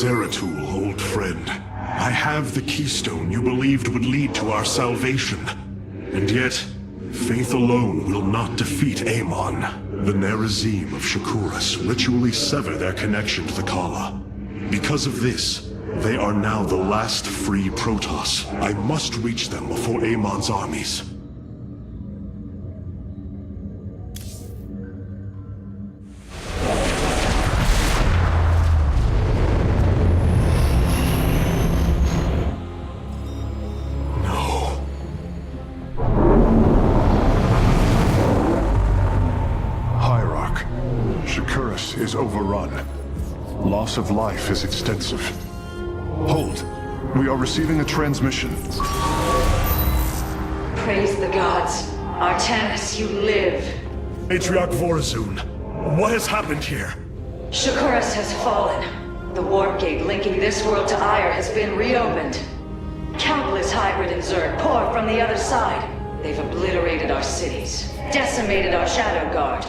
Zeratul, old friend. I have the keystone you believed would lead to our salvation. And yet, faith alone will not defeat Amon. The Nerazim of Shakuras ritually sever their connection to the Kala. Because of this, they are now the last free Protoss. I must reach them before Amon's armies. Is overrun. Loss of life is extensive. Hold. We are receiving a transmission. Praise the gods. Artanis, you live. Matriarch Vorazun, what has happened here? Shakuras has fallen. The warp gate linking this world to Ire has been reopened. Countless hybrid and Zerg pour from the other side. They've obliterated our cities, decimated our Shadow Guard.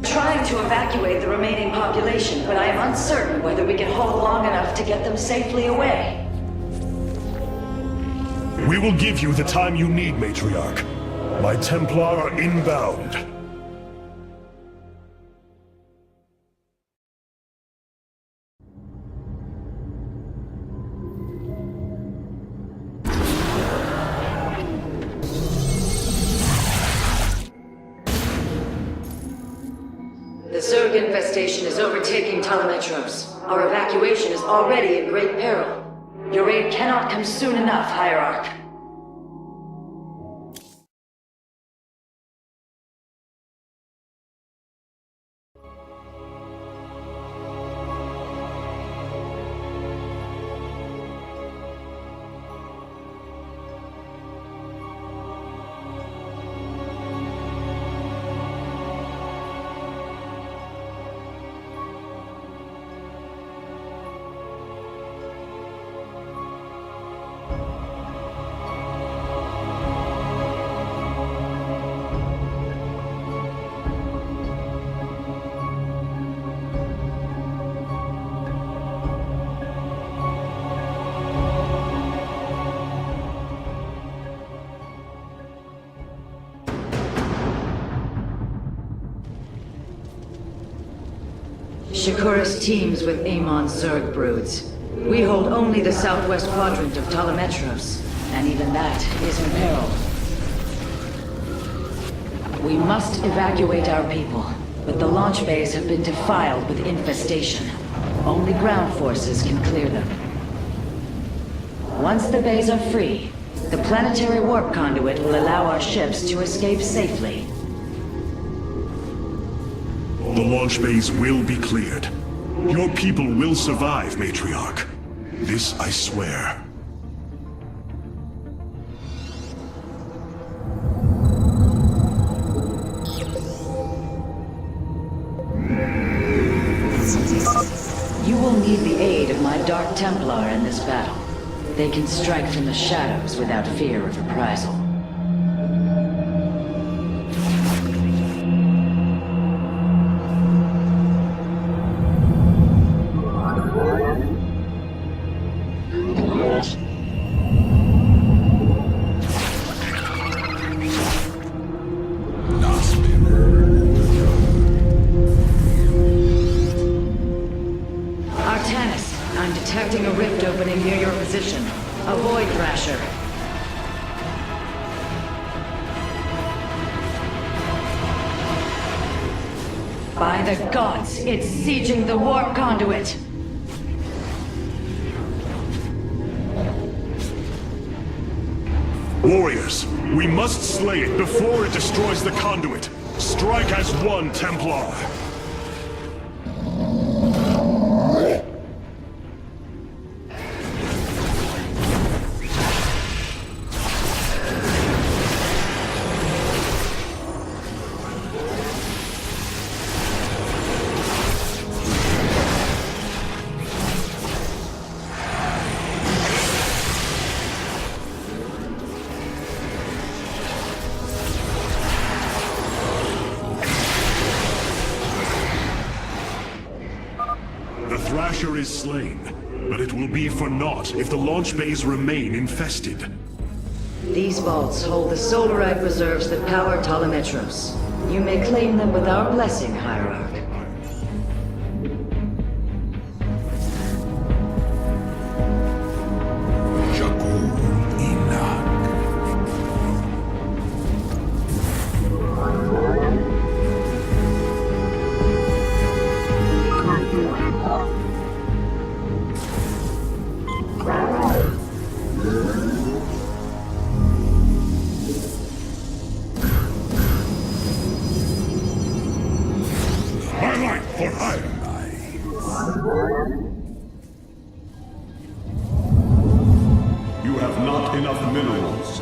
Trying to evacuate the remaining population, but I am uncertain whether we can hold long enough to get them safely away. We will give you the time you need, Matriarch. My Templar are inbound. The Zerg infestation is overtaking Telemetros. Our evacuation is already in great peril. Your aid cannot come soon enough, Hierarch. Shakuras teams with Amon's Zerg broods. We hold only the southwest quadrant of Telemetros, and even that is imperiled. We must evacuate our people, but the launch bays have been defiled with infestation. Only ground forces can clear them. Once the bays are free, the planetary warp conduit will allow our ships to escape safely. The launch bays will be cleared. Your people will survive, Matriarch. This I swear. You will need the aid of my Dark Templar in this battle. They can strike from the shadows without fear of reprisal. I'm detecting a rift opening near your position. Avoid Thrasher. By the gods, it's sieging the warp conduit! Warriors, we must slay it before it destroys the conduit. Strike as one, Templar. Thrasher is slain, but it will be for naught if the launch bays remain infested. These vaults hold the solarite reserves that power Ptolemetros. You may claim them with our blessing, Hierarch. You have not enough minerals.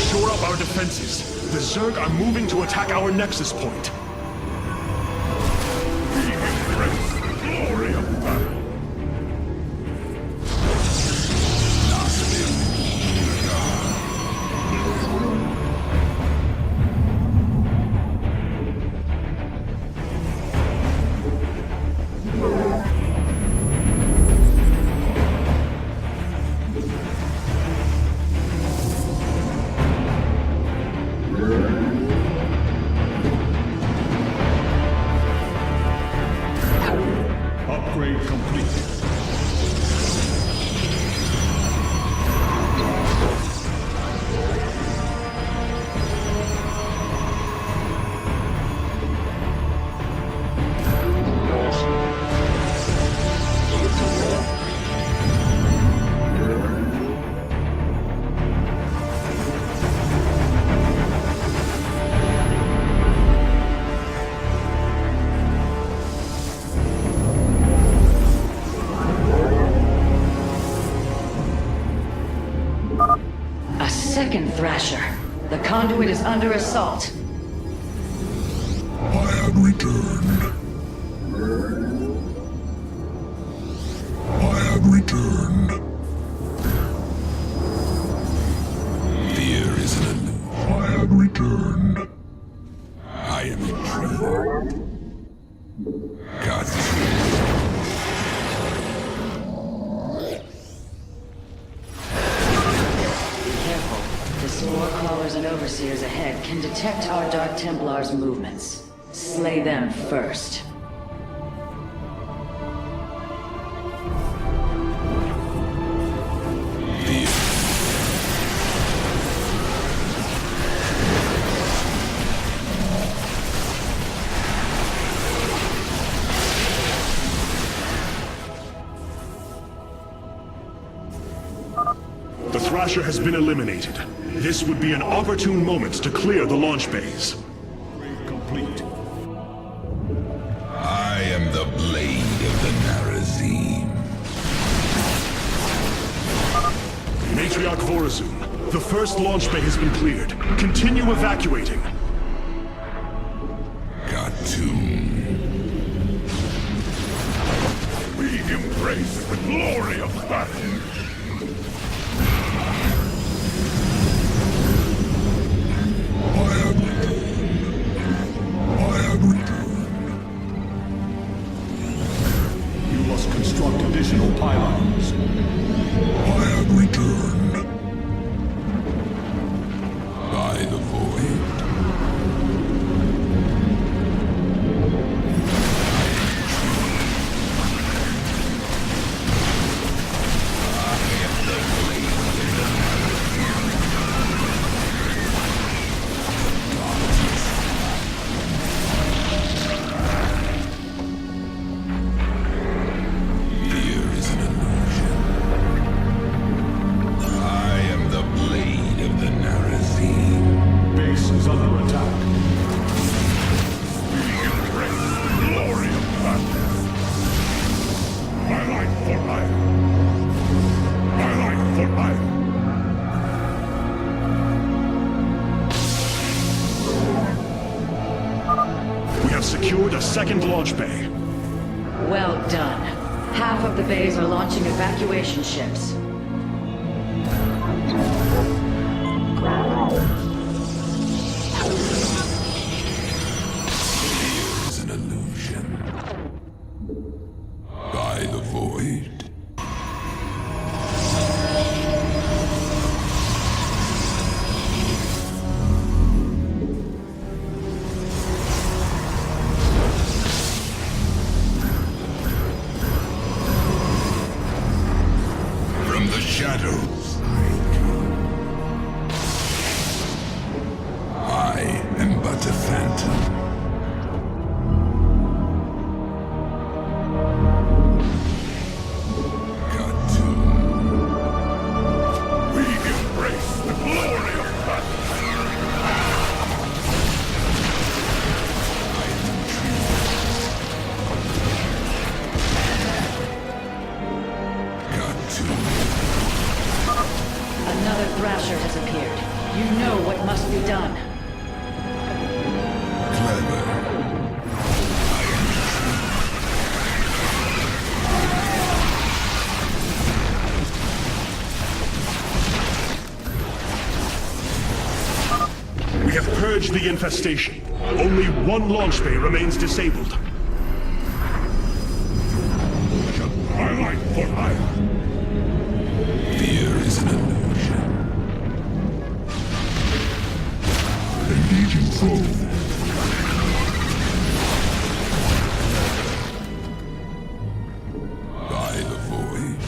Shore up our defenses. The Zerg are moving to attack our nexus point. Glory of battle. Upgrade complete. A second Thrasher. The conduit is under assault. I have returned. I have returned. Fear is an illusion. I have returned. I am a tree. God. Careful. The Spore Crawlers and Overseers ahead can detect our Dark Templars' movements. Slay them first. The Thrasher has been eliminated. This would be an opportune moment to clear the launch bays. Complete. I am the blade of the Narazim. Matriarch Vorazun, the first launch bay has been cleared. Continue evacuating. Khartoum. We embrace the glory of battle. You must construct additional pylons. I have returned. forward a second launch bay. Well done. Half of the bays are launching evacuation ships. Is an illusion. By the void. From the shadows. I am but a phantom. Another Thrasher has appeared. You know what must be done. Clever. We have purged the infestation. Only one launch bay remains disabled. Highlight for hire. Fear is an illusion. Engaging foe. By the void.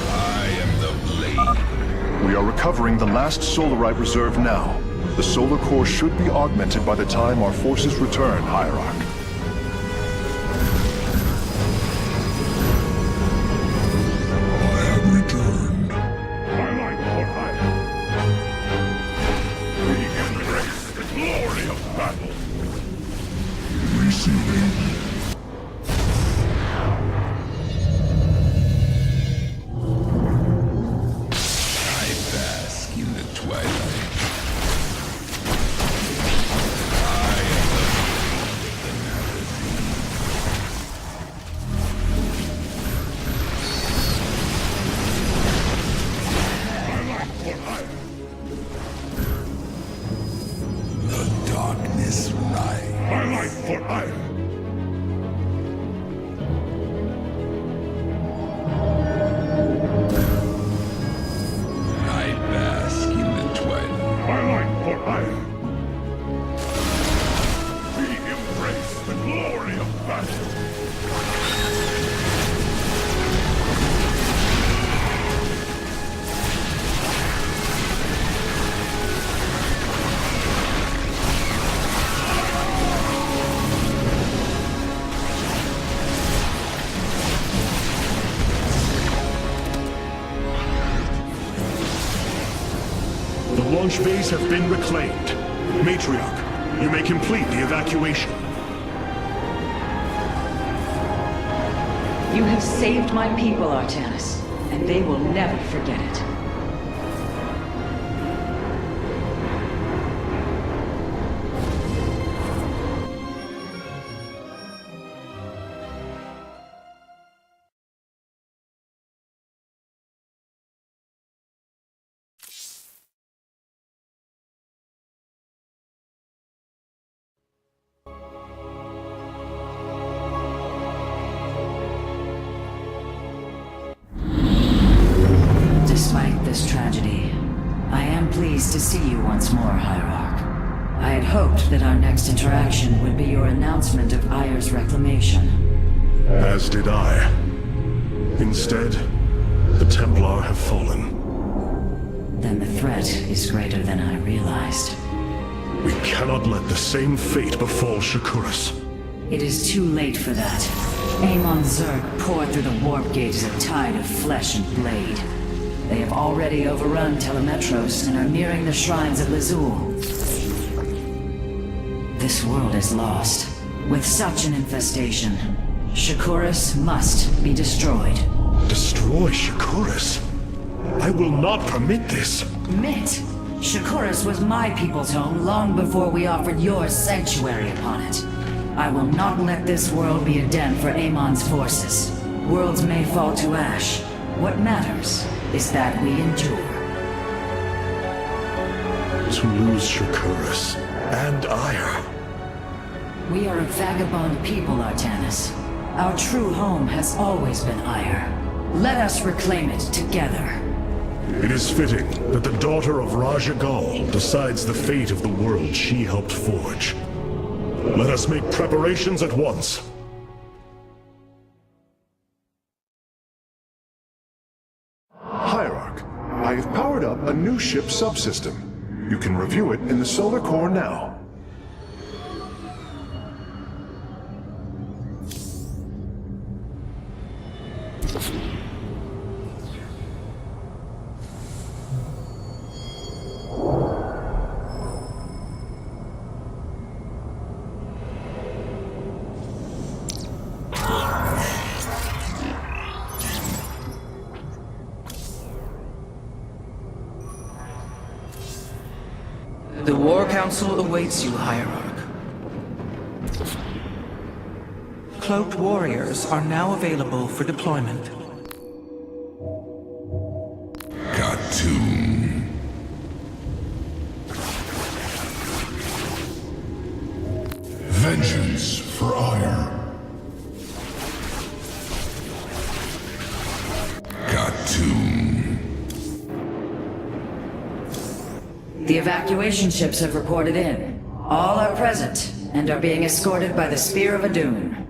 I am the blade. We are recovering the last Solarite reserve now. The solar core should be augmented by the time our forces return, Hierarch. I have returned. Highlight for hire. We embrace the glory of battle. Receiving. I bask in the twilight. I am the Narazine. Highlight for hire. The darkness rises. Highlight for hire. I bask in the twilight. Highlight for hire. We embrace the glory of battle. The launch bays have been reclaimed. Matriarch, you may complete the evacuation. You have saved my people, Artanis, and they will never forget it. Despite this tragedy, I am pleased to see you once more, Hierarch. I had hoped that our next interaction would be your announcement of Ayer's reclamation. As did I. Instead, the Templar have fallen. Then the threat is greater than I realized. We cannot let the same fate befall Shakuras. It is too late for that. Amon Zerg poured through the warp gate as a tide of flesh and blade. They have already overrun Telemetros and are nearing the shrines of Lazul. This world is lost, With such an infestation, Shakuras must be destroyed. Destroy Shakuras? I will not permit this. Myth! Shakuras was my people's home long before we offered your sanctuary upon it. I will not let this world be a den for Amon's forces. Worlds may fall to ash. What matters is that we endure. To lose Shakuras and Ire. We are a vagabond people, Artanis. Our true home has always been Ire. Let us reclaim it together. It is fitting that the daughter of Raja Gal decides the fate of the world she helped forge. Let us make preparations at once. Hierarch, I have powered up a new ship subsystem. You can review it in the solar core now. The War Council awaits you, Hierarch. Cloaked warriors are now available for deployment. Cartoon. Vengeance for Ire. Cartoon. The evacuation ships have reported in. All are present, and are being escorted by the Spear of Adun.